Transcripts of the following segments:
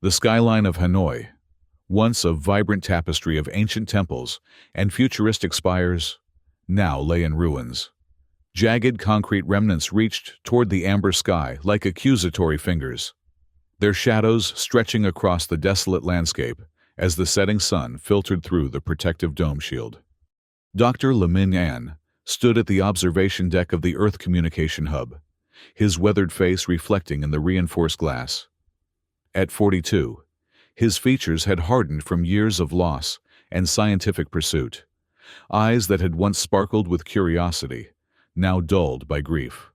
The skyline of Hanoi, once a vibrant tapestry of ancient temples and futuristic spires, now lay in ruins. Jagged concrete remnants reached toward the amber sky like accusatory fingers, their shadows stretching across the desolate landscape as the setting sun filtered through the protective dome shield. Dr. Lamin An stood at the observation deck of the Earth Communication Hub, his weathered face reflecting in the reinforced glass. At 42, his features had hardened from years of loss and scientific pursuit. Eyes that had once sparkled with curiosity, now dulled by grief.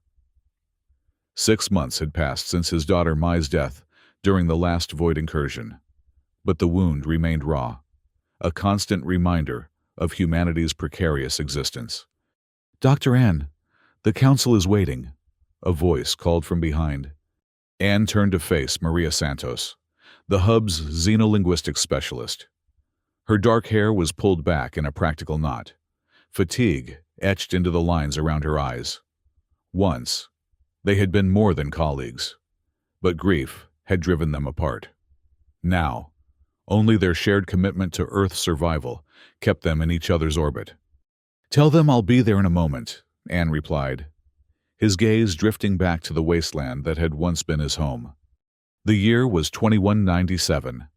6 months had passed since his daughter Mai's death during the last void incursion, but the wound remained raw, a constant reminder of humanity's precarious existence. "Dr. Ann, the council is waiting," a voice called from behind. Ann turned to face Maria Santos, the hub's xenolinguistics specialist. Her dark hair was pulled back in a practical knot, fatigue etched into the lines around her eyes. Once, they had been more than colleagues, but grief had driven them apart. Now, only their shared commitment to Earth's survival kept them in each other's orbit. "Tell them I'll be there in a moment," Ann replied, his gaze drifting back to the wasteland that had once been his home. The year was 2197,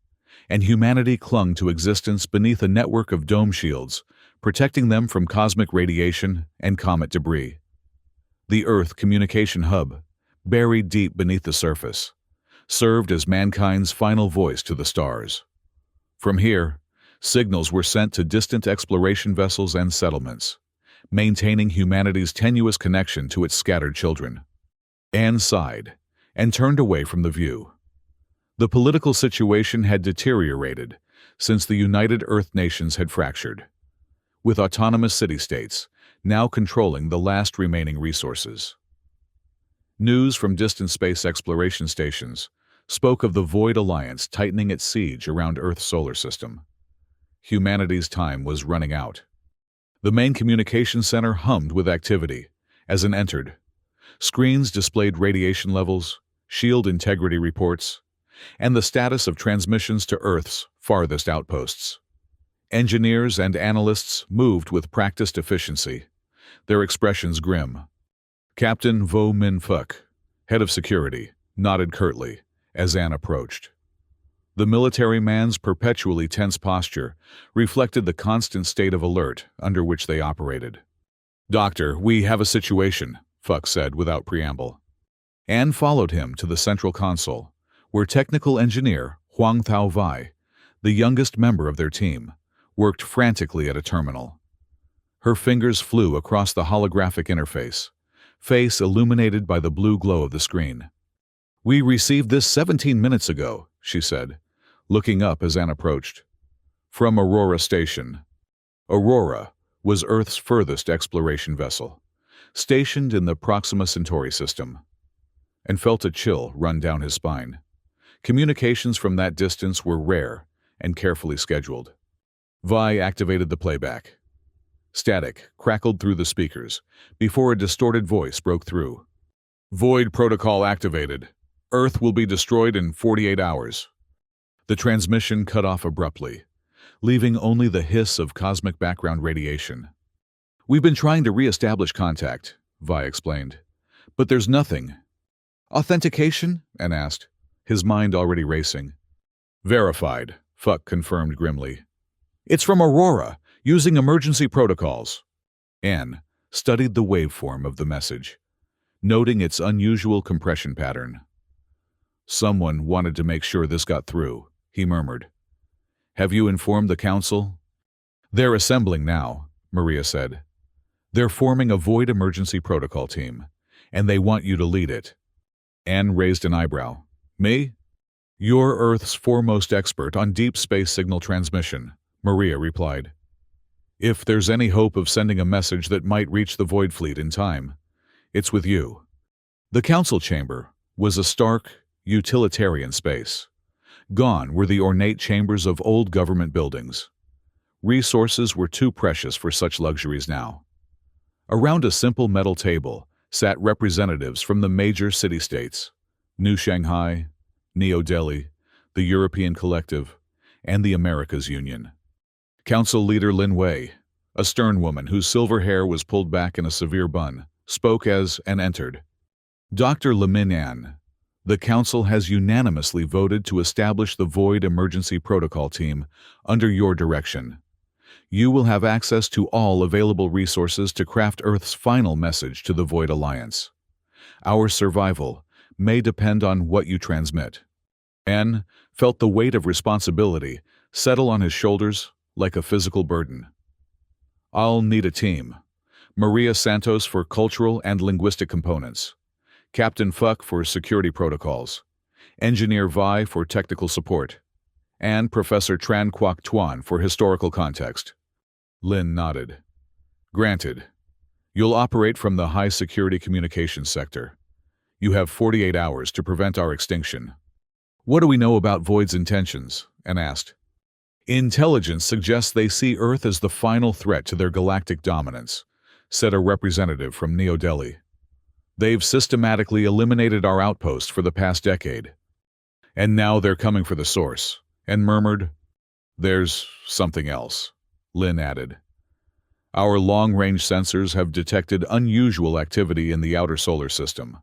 and humanity clung to existence beneath a network of dome shields, protecting them from cosmic radiation and comet debris. The Earth Communication Hub, buried deep beneath the surface, served as mankind's final voice to the stars. From here, signals were sent to distant exploration vessels and settlements, maintaining humanity's tenuous connection to its scattered children. Anne sighed and turned away from the view. The political situation had deteriorated since the United Earth Nations had fractured, with autonomous city-states now controlling the last remaining resources. News from distant space exploration stations spoke of the Void Alliance tightening its siege around Earth's solar system. Humanity's time was running out. The main communication center hummed with activity as Ann entered. Screens displayed radiation levels, shield integrity reports, and the status of transmissions to Earth's farthest outposts. Engineers and analysts moved with practiced efficiency, their expressions grim. Captain Vo Min Phuc, head of security, nodded curtly as Ann approached. The military man's perpetually tense posture reflected the constant state of alert under which they operated. "Doctor, we have a situation," Phuc said without preamble. Ann followed him to the central console, where technical engineer Huang Thao Vai, the youngest member of their team, worked frantically at a terminal. Her fingers flew across the holographic interface, face illuminated by the blue glow of the screen. "We received this 17 minutes ago," she said, looking up as Ann approached. "From Aurora Station." Aurora was Earth's furthest exploration vessel, stationed in the Proxima Centauri system, and felt a chill run down his spine. Communications from that distance were rare and carefully scheduled. Vi activated the playback. Static crackled through the speakers before a distorted voice broke through. "Void protocol activated. Earth will be destroyed in 48 hours. The transmission cut off abruptly, leaving only the hiss of cosmic background radiation. "We've been trying to re-establish contact," Vi explained, "but there's nothing." "Authentication?" Ann asked, his mind already racing. "Verified," Phuc confirmed grimly. "It's from Aurora, using emergency protocols." Ann studied the waveform of the message, noting its unusual compression pattern. "Someone wanted to make sure this got through," he murmured. "Have you informed the council?" "They're assembling now," Maria said. "They're forming a Void emergency protocol team, and they want you to lead it." Ann raised an eyebrow. "Me?" "You're Earth's foremost expert on deep space signal transmission," Maria replied. "If there's any hope of sending a message that might reach the Void Fleet in time, it's with you." The council chamber was a stark, utilitarian space. Gone were the ornate chambers of old government buildings. Resources were too precious for such luxuries now. Around a simple metal table sat representatives from the major city-states: New Shanghai, Neo Delhi, the European Collective, and the Americas Union. Council leader Lin Wei, a stern woman whose silver hair was pulled back in a severe bun, spoke as and entered. Dr. Lemin An, the Council has unanimously voted to establish the Void Emergency Protocol Team under your direction. You will have access to all available resources to craft Earth's final message to the Void Alliance. Our survival may depend on what you transmit. An felt the weight of responsibility settle on his shoulders like a physical burden. I'll need a team. Maria Santos for cultural and linguistic components. Captain Fuck for security protocols. Engineer Vi for technical support. And Professor Tran Quoc Tuan for historical context. Lin nodded. Granted. You'll operate from the high-security communications sector. You have 48 hours to prevent our extinction. What do we know about Void's intentions? An asked. Intelligence suggests they see Earth as the final threat to their galactic dominance, said a representative from New Delhi. They've systematically eliminated our outpost for the past decade. And now they're coming for the source, and murmured, There's something else, Lin added. Our long-range sensors have detected unusual activity in the outer solar system.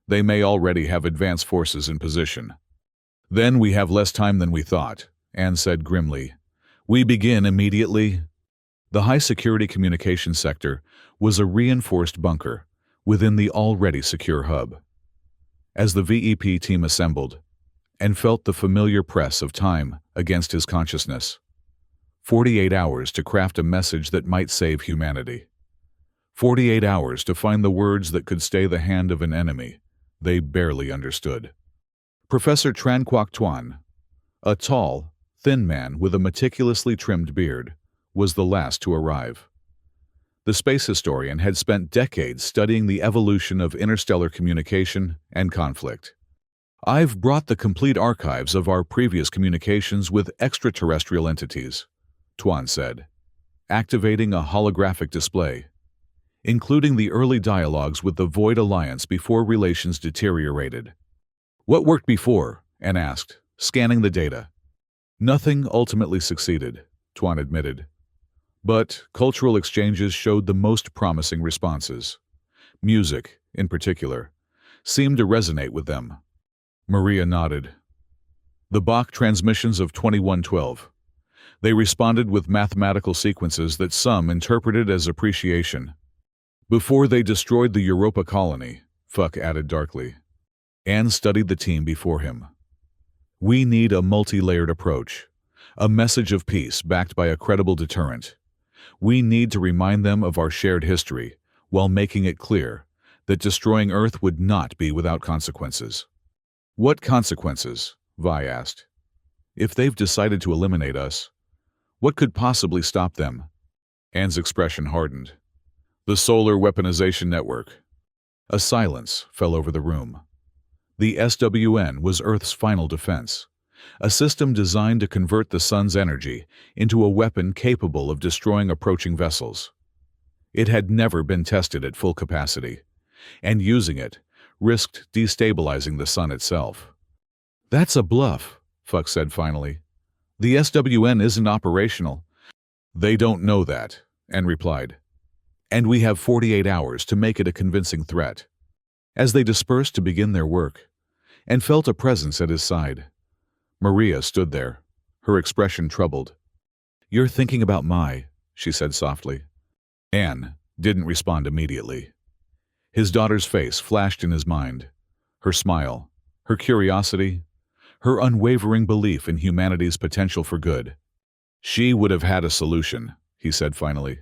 They may already have advanced forces in position. Then we have less time than we thought, Anne said grimly. We begin immediately. The high-security communications sector was a reinforced bunker within the already secure hub. As the VEP team assembled and felt the familiar press of time against his consciousness, 48 hours to craft a message that might save humanity. 48 hours to find the words that could stay the hand of an enemy they barely understood. Professor Tran Quoc Tuan, a tall, thin man with a meticulously trimmed beard, was the last to arrive. The space historian had spent decades studying the evolution of interstellar communication and conflict. I've brought the complete archives of our previous communications with extraterrestrial entities, Tuan said, activating a holographic display, including the early dialogues with the Void Alliance before relations deteriorated. What worked before? Anne asked, scanning the data. Nothing ultimately succeeded, Tuan admitted. But cultural exchanges showed the most promising responses. Music, in particular, seemed to resonate with them. Maria nodded. The Bach transmissions of 2112. They responded with mathematical sequences that some interpreted as appreciation. Before they destroyed the Europa colony, Fuck added darkly. Anne studied the team before him. We need a multi-layered approach, a message of peace backed by a credible deterrent. We need to remind them of our shared history, while making it clear that destroying Earth would not be without consequences. What consequences? Vi asked. If they've decided to eliminate us, what could possibly stop them? Anne's expression hardened. The Solar Weaponization Network. A silence fell over the room. The SWN was Earth's final defense, a system designed to convert the sun's energy into a weapon capable of destroying approaching vessels. It had never been tested at full capacity, and using it risked destabilizing the sun itself. That's a bluff, Fuck said finally. The SWN isn't operational. They don't know that, Anne replied. And we have 48 hours to make it a convincing threat. As they dispersed to begin their work, and felt a presence at his side, Maria stood there, her expression troubled. You're thinking about Mai, she said softly. Anne didn't respond immediately. His daughter's face flashed in his mind, her smile, her curiosity, her unwavering belief in humanity's potential for good. She would have had a solution, he said finally.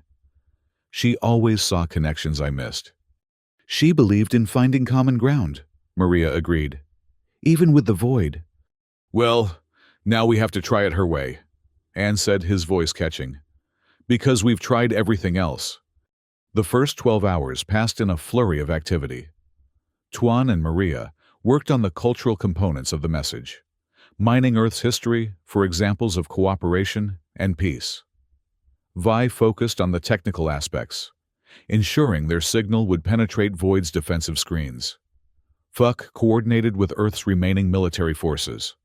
She always saw connections I missed. She believed in finding common ground, Maria agreed. Even with the Void. Well, now we have to try it her way, Anne said, his voice catching. Because we've tried everything else. The first 12 hours passed in a flurry of activity. Tuan and Maria worked on the cultural components of the message, mining Earth's history for examples of cooperation and peace. Vi focused on the technical aspects, ensuring their signal would penetrate Void's defensive screens. Fuck coordinated with Earth's remaining military forces,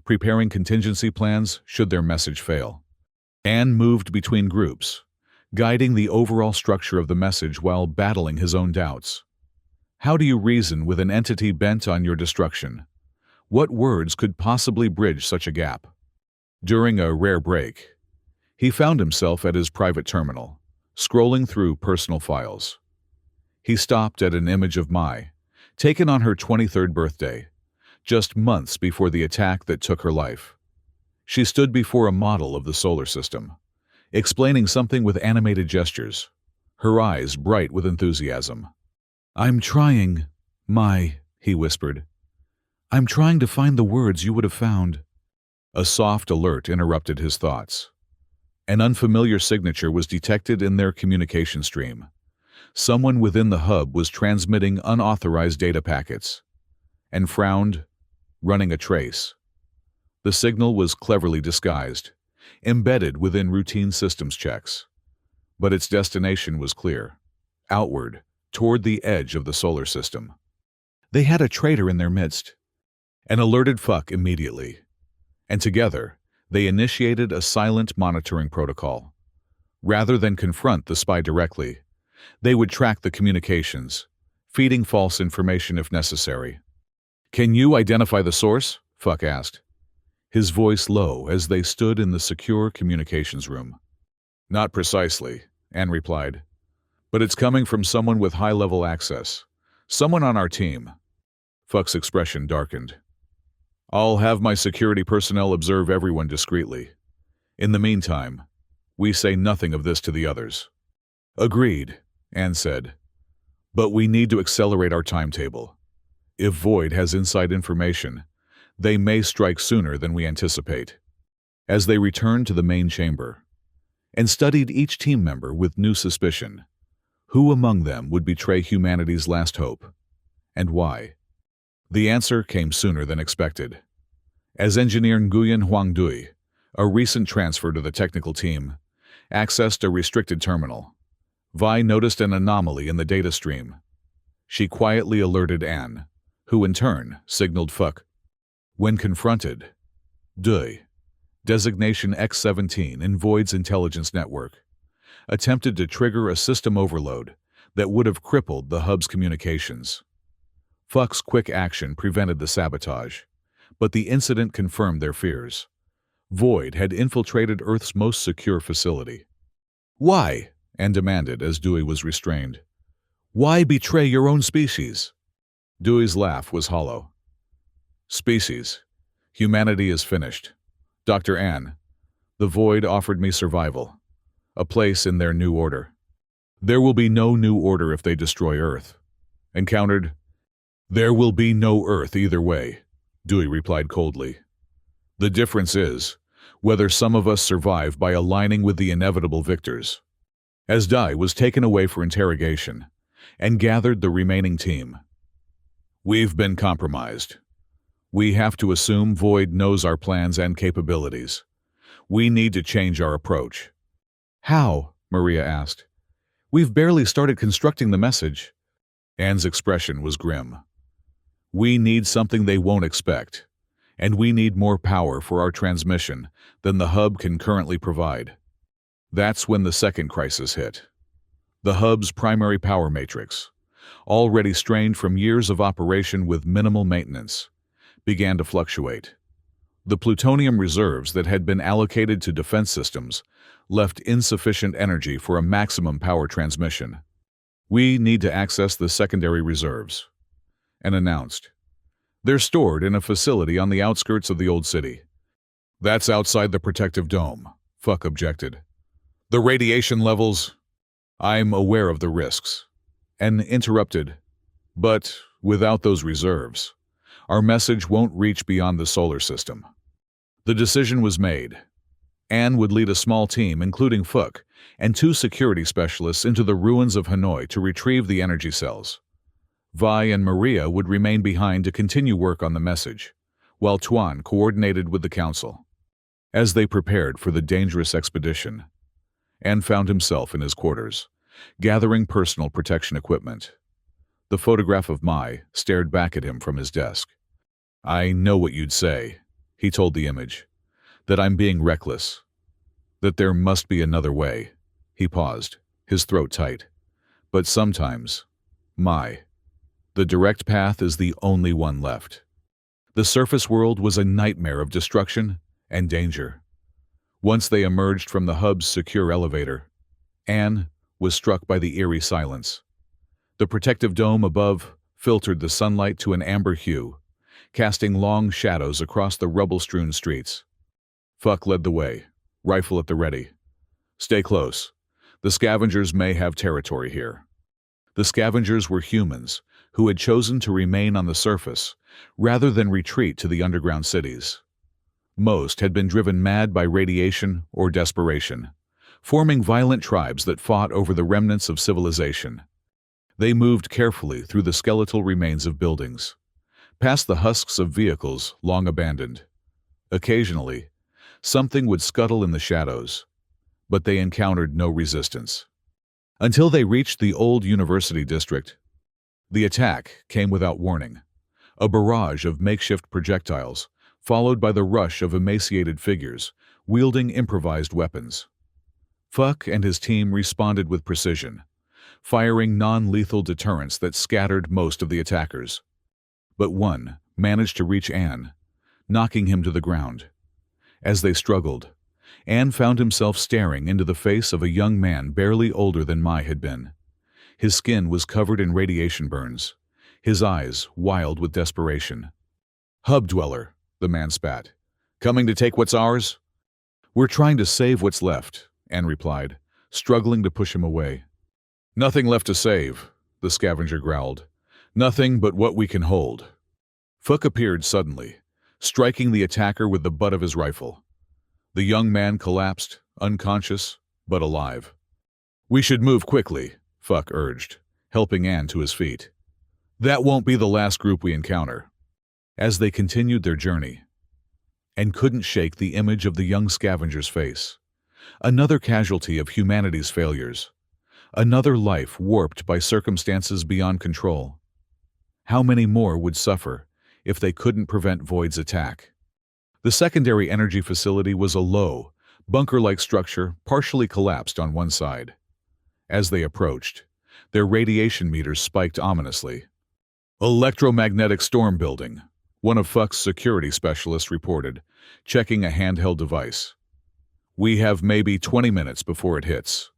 preparing contingency plans should their message fail. Anne moved between groups, guiding the overall structure of the message while battling his own doubts. How do you reason with an entity bent on your destruction? What words could possibly bridge such a gap? During a rare break, he found himself at his private terminal, scrolling through personal files. He stopped at an image of Mai, taken on her 23rd birthday, just months before the attack that took her life. She stood before a model of the solar system, explaining something with animated gestures, her eyes bright with enthusiasm. "I'm trying, Mai," he whispered. "I'm trying to find the words you would have found." A soft alert interrupted his thoughts. An unfamiliar signature was detected in their communication stream. Someone within the hub was transmitting unauthorized data packets, and frowned, running a trace. The signal was cleverly disguised, embedded within routine systems checks. But its destination was clear, outward, toward the edge of the solar system. They had a traitor in their midst. An alerted Fuck immediately, and together they initiated a silent monitoring protocol. Rather than confront the spy directly, they would track the communications, feeding false information if necessary. "Can you identify the source?" Fuck asked, his voice low as they stood in the secure communications room. "Not precisely," Anne replied, "but it's coming from someone with high-level access. Someone on our team." Fuck's expression darkened. "I'll have my security personnel observe everyone discreetly. In the meantime, we say nothing of this to the others." "Agreed," Anne said. "But we need to accelerate our timetable. If Void has inside information, they may strike sooner than we anticipate." As they returned to the main chamber and studied each team member with new suspicion, who among them would betray humanity's last hope, and why? The answer came sooner than expected. As engineer Nguyen Huangdui, a recent transfer to the technical team, accessed a restricted terminal, Vi noticed an anomaly in the data stream. She quietly alerted Anne, who in turn signaled Fuck. When confronted, Dui, designation X-17 in Void's intelligence network, attempted to trigger a system overload that would have crippled the hub's communications. Fuck's quick action prevented the sabotage, but the incident confirmed their fears. Void had infiltrated Earth's most secure facility. "Why?" Anne demanded as Dewey was restrained. "Why betray your own species?" Dewey's laugh was hollow. "Species. Humanity is finished. Dr. Anne, the Void offered me survival, a place in their new order. There will be no new order if they destroy Earth." Encountered, "There will be no Earth either way," Dewey replied coldly. "The difference is whether some of us survive by aligning with the inevitable victors." As Dai was taken away for interrogation and gathered the remaining team. "We've been compromised. We have to assume Void knows our plans and capabilities. We need to change our approach." "How?" Maria asked. "We've barely started constructing the message." Anne's expression was grim. "We need something they won't expect, and we need more power for our transmission than the hub can currently provide." That's when the second crisis hit. The hub's primary power matrix, already strained from years of operation with minimal maintenance, began to fluctuate. The plutonium reserves that had been allocated to defense systems left insufficient energy for a maximum power transmission. "We need to access the secondary reserves," Anne announced. "They're stored in a facility on the outskirts of the old city." "That's outside the protective dome," Fuck objected. "The radiation levels—" "I'm aware of the risks," Anne interrupted. "But without those reserves, our message won't reach beyond the solar system." The decision was made. Anne would lead a small team, including Fuck, and 2 security specialists into the ruins of Hanoi to retrieve the energy cells. Vi and Maria would remain behind to continue work on the message, while Tuan coordinated with the council. As they prepared for the dangerous expedition, Anne found himself in his quarters, gathering personal protection equipment. The photograph of Mai stared back at him from his desk. "I know what you'd say," he told the image. That I'm being reckless. That there must be another way. He paused, his throat tight. But sometimes, the direct path is the only one left. The surface world was a nightmare of destruction and danger. Once they emerged from the hub's secure elevator, Anne was struck by the eerie silence. The protective dome above filtered the sunlight to an amber hue, casting long shadows across the rubble-strewn streets. Fuck led the way, rifle at the ready. Stay close. The scavengers may have territory here. The scavengers were humans who had chosen to remain on the surface rather than retreat to the underground cities. Most had been driven mad by radiation or desperation, forming violent tribes that fought over the remnants of civilization. They moved carefully through the skeletal remains of buildings, past the husks of vehicles long abandoned. Occasionally, something would scuttle in the shadows, but they encountered no resistance. Until they reached the old university district, the attack came without warning, a barrage of makeshift projectiles, followed by the rush of emaciated figures wielding improvised weapons. Fuck and his team responded with precision, firing non-lethal deterrents that scattered most of the attackers. But one managed to reach Anne, knocking him to the ground. As they struggled, Anne found himself staring into the face of a young man barely older than Mai had been. His skin was covered in radiation burns, his eyes wild with desperation. "Hub dweller," the man spat. "Coming to take what's ours?" "We're trying to save what's left," Anne replied, struggling to push him away. "Nothing left to save," the scavenger growled. "Nothing but what we can hold." Fuck appeared suddenly, striking the attacker with the butt of his rifle. The young man collapsed, unconscious, but alive. "We should move quickly," Fuck urged, helping Anne to his feet. "That won't be the last group we encounter." As they continued their journey, Anne couldn't shake the image of the young scavenger's face. Another casualty of humanity's failures. Another life warped by circumstances beyond control. How many more would suffer if they couldn't prevent Void's attack? The secondary energy facility was a low, bunker-like structure partially collapsed on one side. As they approached, their radiation meters spiked ominously. "Electromagnetic storm building," one of Fuck's security specialists reported, checking a handheld device. "We have maybe 20 minutes before it hits."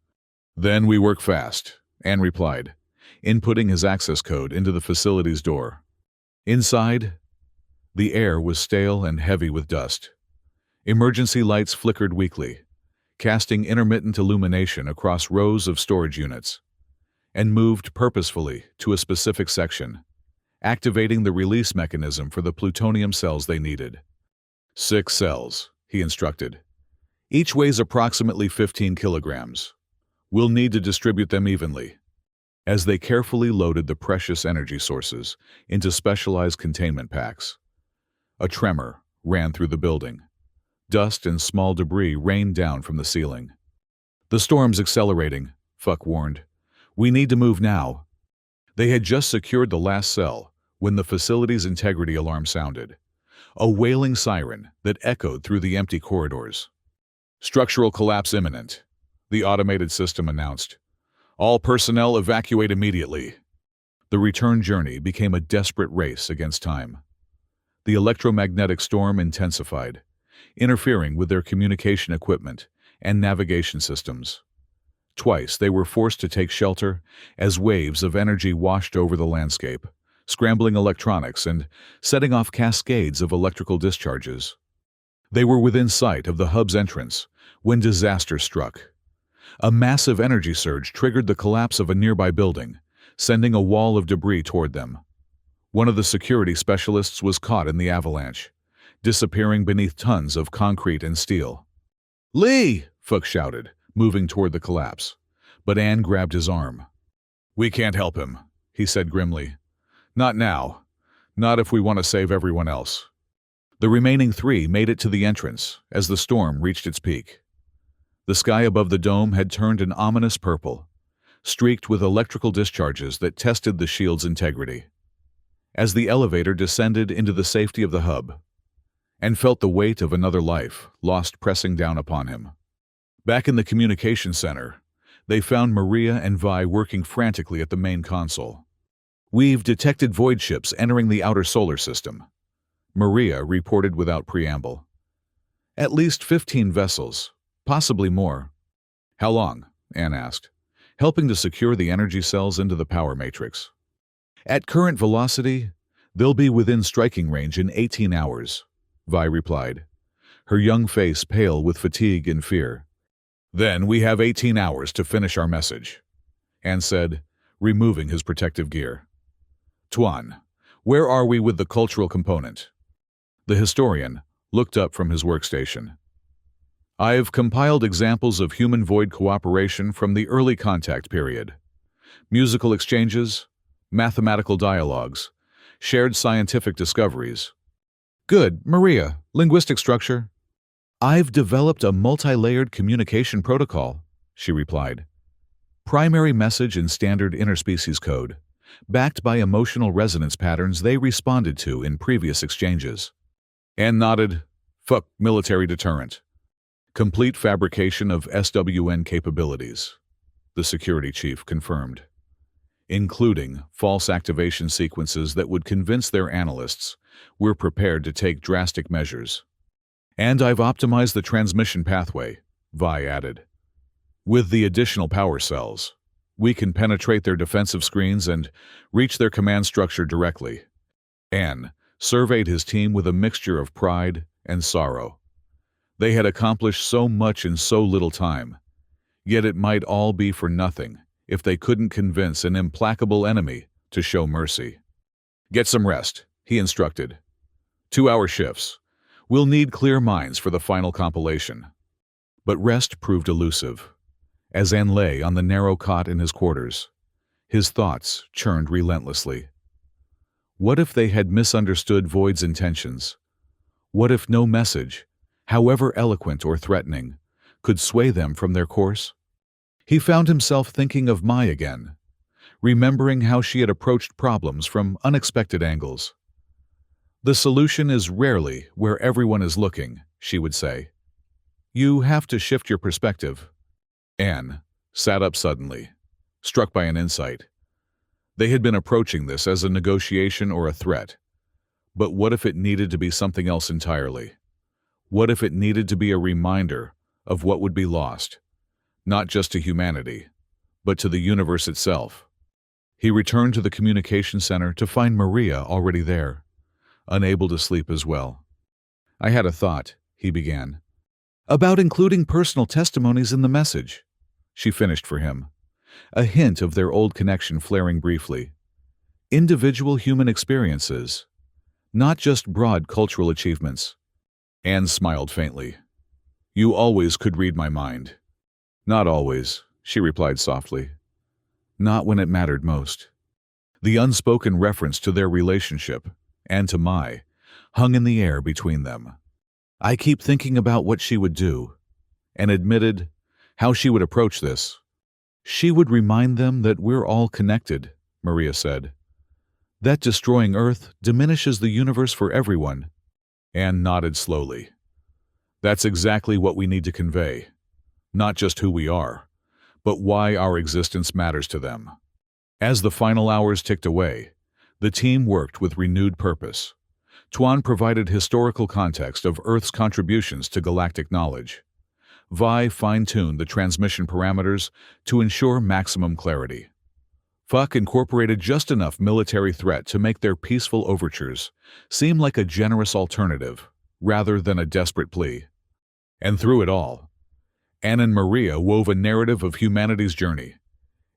"Then we work fast," Anne replied, inputting his access code into the facility's door. Inside, the air was stale and heavy with dust. Emergency lights flickered weakly, casting intermittent illumination across rows of storage units, and moved purposefully to a specific section, activating the release mechanism for the plutonium cells they needed. 6 cells, he instructed. Each weighs approximately 15 kilograms. We'll need to distribute them evenly. As they carefully loaded the precious energy sources into specialized containment packs, a tremor ran through the building. Dust and small debris rained down from the ceiling. "The storm's accelerating," Fuck warned. "We need to move now." They had just secured the last cell when the facility's integrity alarm sounded, a wailing siren that echoed through the empty corridors. "Structural collapse imminent," the automated system announced. "All personnel evacuate immediately." The return journey became a desperate race against time. The electromagnetic storm intensified, interfering with their communication equipment and navigation systems. Twice they were forced to take shelter as waves of energy washed over the landscape, scrambling electronics and setting off cascades of electrical discharges. They were within sight of the hub's entrance when disaster struck. A massive energy surge triggered the collapse of a nearby building, sending a wall of debris toward them. One of the security specialists was caught in the avalanche, disappearing beneath tons of concrete and steel. "Lee!" Fuchs shouted, moving toward the collapse. But Anne grabbed his arm. "We can't help him," he said grimly. "Not now. Not if we want to save everyone else." The remaining 3 made it to the entrance as the storm reached its peak. The sky above the dome had turned an ominous purple, streaked with electrical discharges that tested the shield's integrity. As the elevator descended into the safety of the hub, and felt the weight of another life lost pressing down upon him. Back in the communication center, they found Maria and Vi working frantically at the main console. "We've detected void ships entering the outer solar system," Maria reported without preamble. "At least 15 vessels, possibly more." "How long?" Anne asked, helping to secure the energy cells into the power matrix. "At current velocity, they'll be within striking range in 18 hours, Vi replied, her young face pale with fatigue and fear. "Then we have 18 hours to finish our message," Anne said, removing his protective gear. "Tuan, where are we with the cultural component?" The historian looked up from his workstation. "I've compiled examples of human void cooperation from the early contact period. Musical exchanges, mathematical dialogues, shared scientific discoveries." "Good. Maria, linguistic structure?" "I've developed a multi-layered communication protocol," she replied. "Primary message in standard interspecies code, backed by emotional resonance patterns they responded to in previous exchanges." Anne nodded. "Fuck military deterrent." "Complete fabrication of SWN capabilities," the security chief confirmed, "including false activation sequences that would convince their analysts we're prepared to take drastic measures. And I've optimized the transmission pathway," Vi added. "With the additional power cells, we can penetrate their defensive screens and reach their command structure directly." Anne surveyed his team with a mixture of pride and sorrow. They had accomplished so much in so little time, yet it might all be for nothing if they couldn't convince an implacable enemy to show mercy. "Get some rest," he instructed. 2-hour shifts. We'll need clear minds for the final compilation." But rest proved elusive. As Anne lay on the narrow cot in his quarters, his thoughts churned relentlessly. What if they had misunderstood Void's intentions? What if no message, however eloquent or threatening, could sway them from their course? He found himself thinking of Mai again, remembering how she had approached problems from unexpected angles. "The solution is rarely where everyone is looking," she would say. "You have to shift your perspective." Anne sat up suddenly, struck by an insight. They had been approaching this as a negotiation or a threat. But what if it needed to be something else entirely? What if it needed to be a reminder of what would be lost, not just to humanity, but to the universe itself? He returned to the communication center to find Maria already there, unable to sleep as well. "I had a thought," he began. "About including personal testimonies in the message," she finished for him, a hint of their old connection flaring briefly. "Individual human experiences, not just broad cultural achievements." Anne smiled faintly. "You always could read my mind." "Not always," she replied softly. "Not when it mattered most." The unspoken reference to their relationship, and to Mai, hung in the air between them. "I keep thinking about what she would do," and admitted how she would approach this. "She would remind them that we're all connected," Maria said. "That destroying Earth diminishes the universe for everyone." Anne nodded slowly. "That's exactly what we need to convey. Not just who we are, but why our existence matters to them." As the final hours ticked away, the team worked with renewed purpose. Tuan provided historical context of Earth's contributions to galactic knowledge. Vi fine-tuned the transmission parameters to ensure maximum clarity. Fuck incorporated just enough military threat to make their peaceful overtures seem like a generous alternative, rather than a desperate plea. And through it all, Anne and Maria wove a narrative of humanity's journey,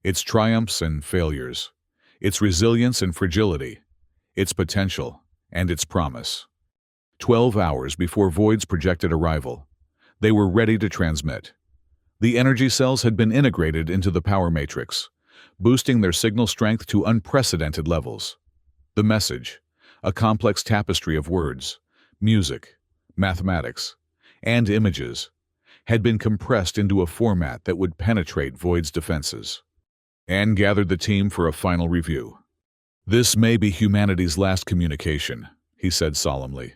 its triumphs and failures, its resilience and fragility, its potential and its promise. 12 hours before Void's projected arrival, they were ready to transmit. The energy cells had been integrated into the power matrix, boosting their signal strength to unprecedented levels. The message, a complex tapestry of words, music, mathematics, and images, had been compressed into a format that would penetrate Void's defenses. Anne gathered the team for a final review. "This may be humanity's last communication," he said solemnly.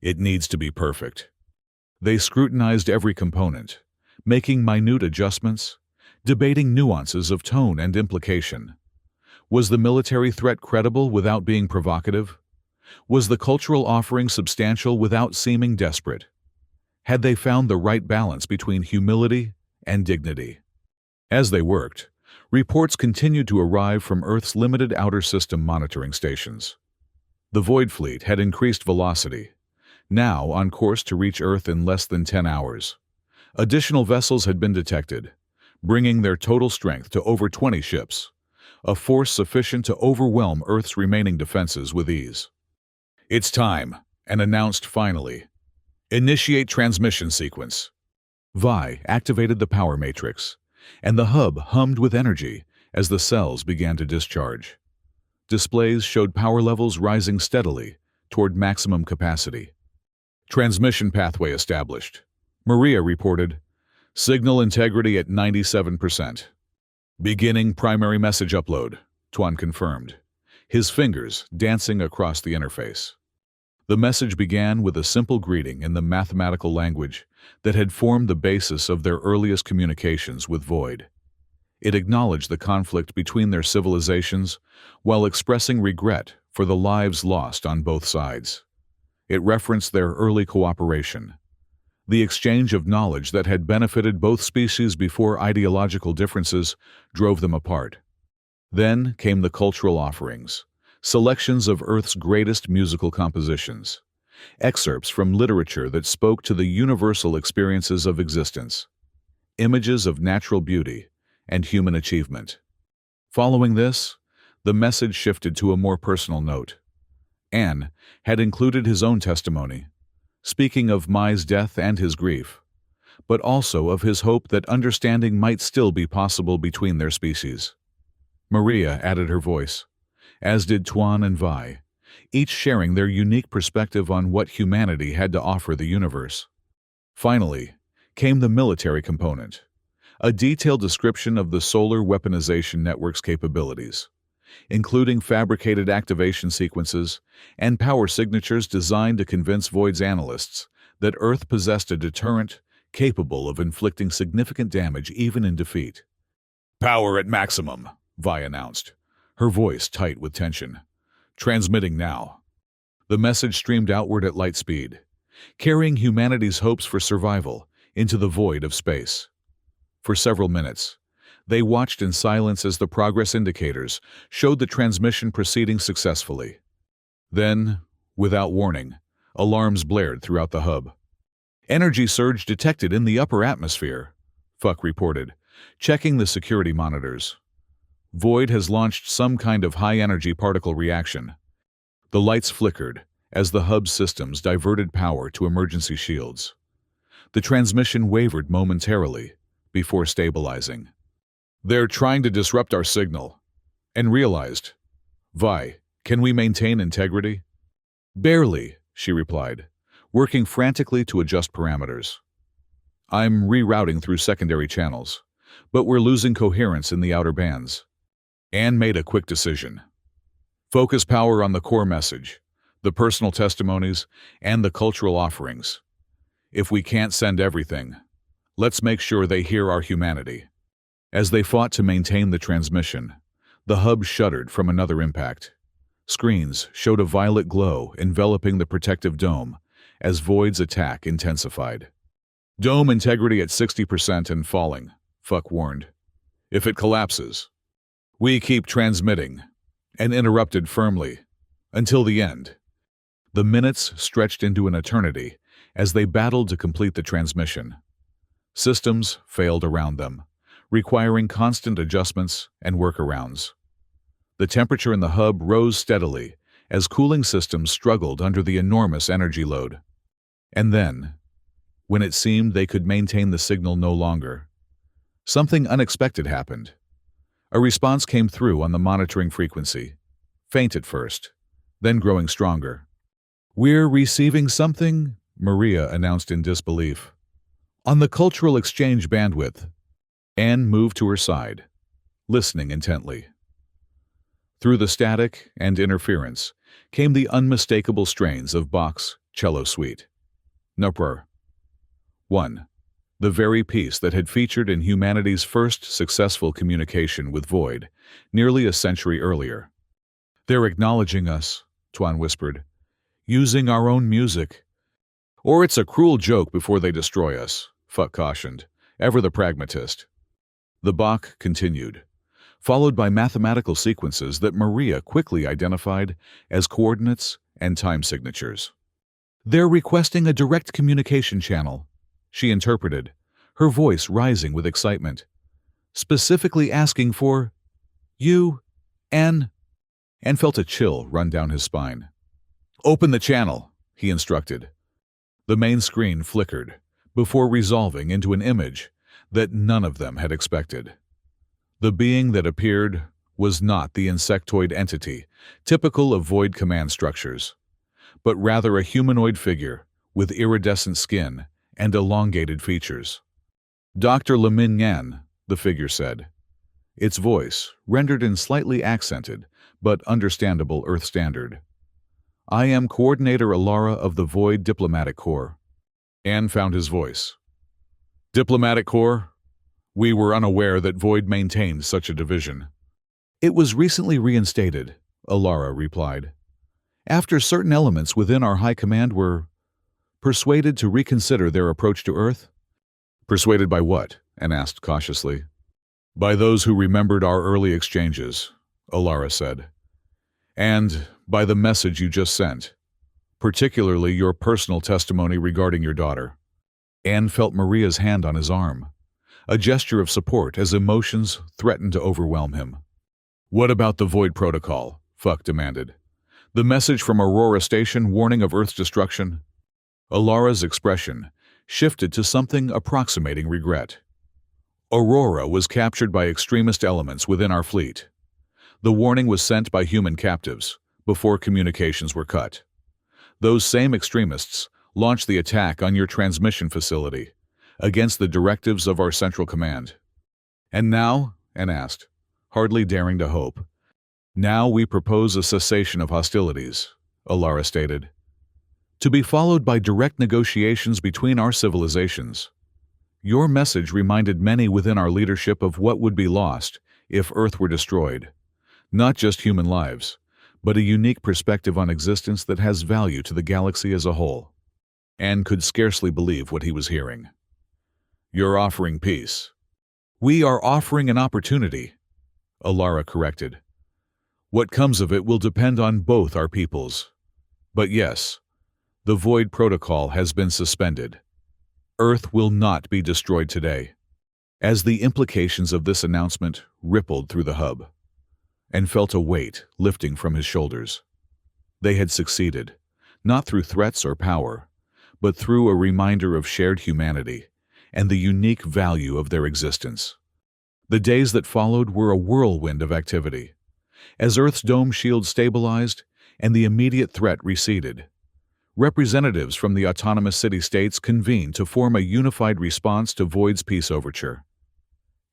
It needs to be perfect. They scrutinized every component, making minute adjustments, debating nuances of tone and implication. Was the military threat credible without being provocative? Was the cultural offering substantial without seeming desperate? Had they found the right balance between humility and dignity? As they worked, reports continued to arrive from Earth's limited outer system monitoring stations. The Void Fleet had increased velocity, now on course to reach Earth in less than 10 hours. Additional vessels had been detected, bringing their total strength to over 20 ships, a force sufficient to overwhelm Earth's remaining defenses with ease. "It's time," and announced finally. "Initiate transmission sequence." Vi activated the power matrix, and the hub hummed with energy as the cells began to discharge. Displays showed power levels rising steadily toward maximum capacity. "Transmission pathway established," Maria reported. "Signal integrity at 97%. "Beginning primary message upload," Tuan confirmed, his fingers dancing across the interface. The message began with a simple greeting in the mathematical language that had formed the basis of their earliest communications with Void. It acknowledged the conflict between their civilizations while expressing regret for the lives lost on both sides. It referenced their early cooperation, the exchange of knowledge that had benefited both species before ideological differences drove them apart. Then came the cultural offerings, selections of Earth's greatest musical compositions, excerpts from literature that spoke to the universal experiences of existence, images of natural beauty and human achievement. Following this, the message shifted to a more personal note. Anne had included his own testimony, speaking of Mai's death and his grief, but also of his hope that understanding might still be possible between their species. Maria added her voice, as did Tuan and Vi, each sharing their unique perspective on what humanity had to offer the universe. Finally, came the military component, a detailed description of the solar weaponization network's capabilities, including fabricated activation sequences and power signatures designed to convince Void's analysts that Earth possessed a deterrent capable of inflicting significant damage even in defeat. "Power at maximum," Vi announced, her voice tight with tension. "Transmitting now." The message streamed outward at light speed, carrying humanity's hopes for survival into the void of space. For several minutes, they watched in silence as the progress indicators showed the transmission proceeding successfully. Then, without warning, alarms blared throughout the hub. "Energy surge detected in the upper atmosphere," Fuck reported, checking the security monitors. "Void has launched some kind of high-energy particle reaction." The lights flickered as the hub's systems diverted power to emergency shields. The transmission wavered momentarily before stabilizing. "They're trying to disrupt our signal." And realized, "Vi, can we maintain integrity?" "Barely," she replied, working frantically to adjust parameters. "I'm rerouting through secondary channels, but we're losing coherence in the outer bands." Anne made a quick decision. "Focus power on the core message, the personal testimonies, and the cultural offerings. If we can't send everything, let's make sure they hear our humanity." As they fought to maintain the transmission, the hub shuddered from another impact. Screens showed a violet glow enveloping the protective dome as Void's attack intensified. "Dome integrity at 60% and falling," Fuck warned. "If it collapses, we keep transmitting," and interrupted firmly, "until the end." The minutes stretched into an eternity as they battled to complete the transmission. Systems failed around them, requiring constant adjustments and workarounds. The temperature in the hub rose steadily as cooling systems struggled under the enormous energy load. And then, when it seemed they could maintain the signal no longer, something unexpected happened. A response came through on the monitoring frequency, faint at first, then growing stronger. "We're receiving something," Maria announced in disbelief. "On the cultural exchange bandwidth." Anne moved to her side, listening intently. Through the static and interference came the unmistakable strains of Bach's Cello Suite. Number 1. The very piece that had featured in humanity's first successful communication with Void, nearly a century earlier. "They're acknowledging us," Tuan whispered, "using our own music. Or it's a cruel joke before they destroy us," Fuck cautioned, ever the pragmatist. The Bach continued, followed by mathematical sequences that Maria quickly identified as coordinates and time signatures. "They're requesting a direct communication channel," she interpreted, her voice rising with excitement. "Specifically asking for you and felt a chill run down his spine. "Open the channel," he instructed. The main screen flickered, before resolving into an image that none of them had expected. The being that appeared was not the insectoid entity typical of Void command structures, but rather a humanoid figure with iridescent skin and elongated features. "Dr. Lamin Yan," the figure said, its voice rendered in slightly accented but understandable Earth standard. "I am Coordinator Alara of the Void Diplomatic Corps." Anne found his voice. "Diplomatic Corps? We were unaware that Void maintained such a division." "It was recently reinstated," Alara replied, "after certain elements within our high command were persuaded to reconsider their approach to Earth." "Persuaded by what?" Anne asked cautiously. "By those who remembered our early exchanges," Alara said. "And by the message you just sent, particularly your personal testimony regarding your daughter." Anne felt Maria's hand on his arm, a gesture of support as emotions threatened to overwhelm him. "What about the Void Protocol?" Fuck demanded. "The message from Aurora Station warning of Earth's destruction?" Alara's expression shifted to something approximating regret. "Aurora was captured by extremist elements within our fleet. The warning was sent by human captives, before communications were cut. Those same extremists launched the attack on your transmission facility, against the directives of our Central Command." "And now?" Anne asked, hardly daring to hope. "Now we propose a cessation of hostilities," Alara stated, "to be followed by direct negotiations between our civilizations. Your message reminded many within our leadership of what would be lost if Earth were destroyed. Not just human lives, but a unique perspective on existence that has value to the galaxy as a whole." Anne could scarcely believe what he was hearing. "You're offering peace." "We are offering an opportunity," Alara corrected. "What comes of it will depend on both our peoples. But yes, the Void Protocol has been suspended. Earth will not be destroyed today." As the implications of this announcement rippled through the hub, and felt a weight lifting from his shoulders. They had succeeded, not through threats or power, but through a reminder of shared humanity and the unique value of their existence. The days that followed were a whirlwind of activity. As Earth's dome shield stabilized and the immediate threat receded, representatives from the autonomous city-states convened to form a unified response to Void's peace overture.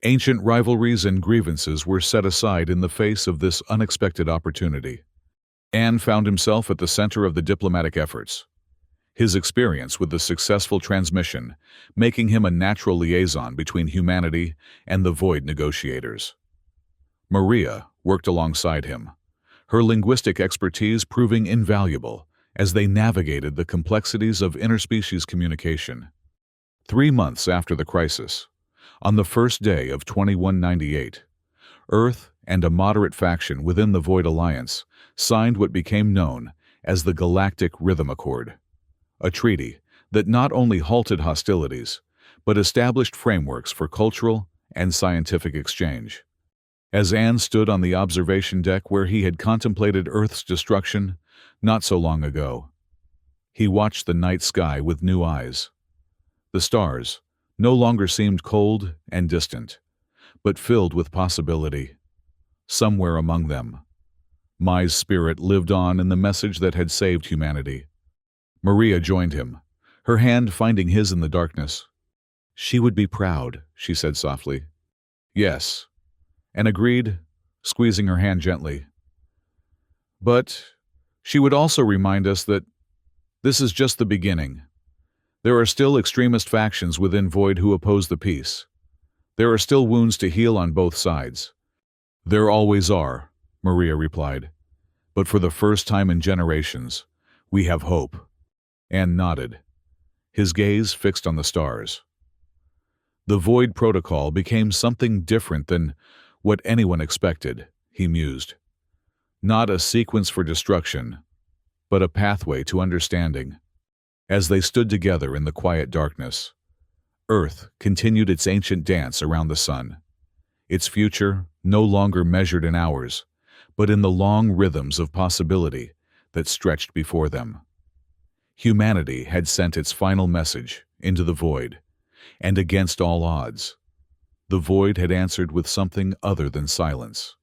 Ancient rivalries and grievances were set aside in the face of this unexpected opportunity. Anne found himself at the center of the diplomatic efforts, his experience with the successful transmission making him a natural liaison between humanity and the Void negotiators. Maria worked alongside him, her linguistic expertise proving invaluable as they navigated the complexities of interspecies communication. 3 months after the crisis, on the first day of 2198, Earth and a moderate faction within the Void Alliance signed what became known as the Galactic Rhythm Accord, a treaty that not only halted hostilities, but established frameworks for cultural and scientific exchange. As Anne stood on the observation deck where he had contemplated Earth's destruction not so long ago, he watched the night sky with new eyes. The stars no longer seemed cold and distant, but filled with possibility. Somewhere among them, Mai's spirit lived on in the message that had saved humanity. Maria joined him, her hand finding his in the darkness. "She would be proud," she said softly. "Yes," and agreed, squeezing her hand gently. "But she would also remind us that This is just the beginning. There are still extremist factions within Void who oppose the peace. There are still wounds to heal on both sides. There always are, Maria replied. But for the first time in generations, we have hope. Anne nodded, his gaze fixed on the stars. The Void Protocol became something different than what anyone expected, he mused. Not a sequence for destruction, but a pathway to understanding. As they stood together in the quiet darkness, Earth continued its ancient dance around the sun. Its future no longer measured in hours, but in the long rhythms of possibility that stretched before them. Humanity had sent its final message into the void, and against all odds, the void had answered with something other than silence.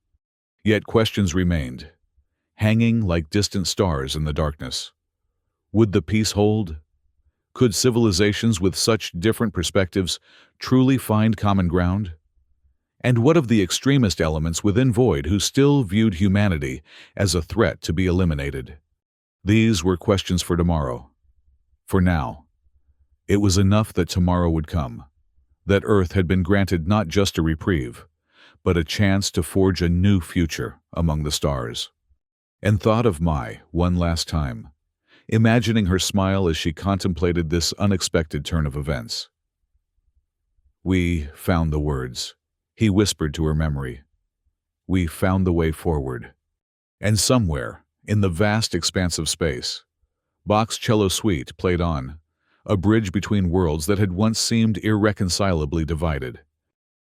Yet questions remained, hanging like distant stars in the darkness. Would the peace hold? Could civilizations with such different perspectives truly find common ground? And what of the extremist elements within Void who still viewed humanity as a threat to be eliminated? These were questions for tomorrow. For now, it was enough that tomorrow would come, that Earth had been granted not just a reprieve, but a chance to forge a new future among the stars. And thought of Mai one last time, imagining her smile as she contemplated this unexpected turn of events. We found the words, he whispered to her memory. We found the way forward. And somewhere, in the vast expanse of space, Bach's cello suite played on, a bridge between worlds that had once seemed irreconcilably divided.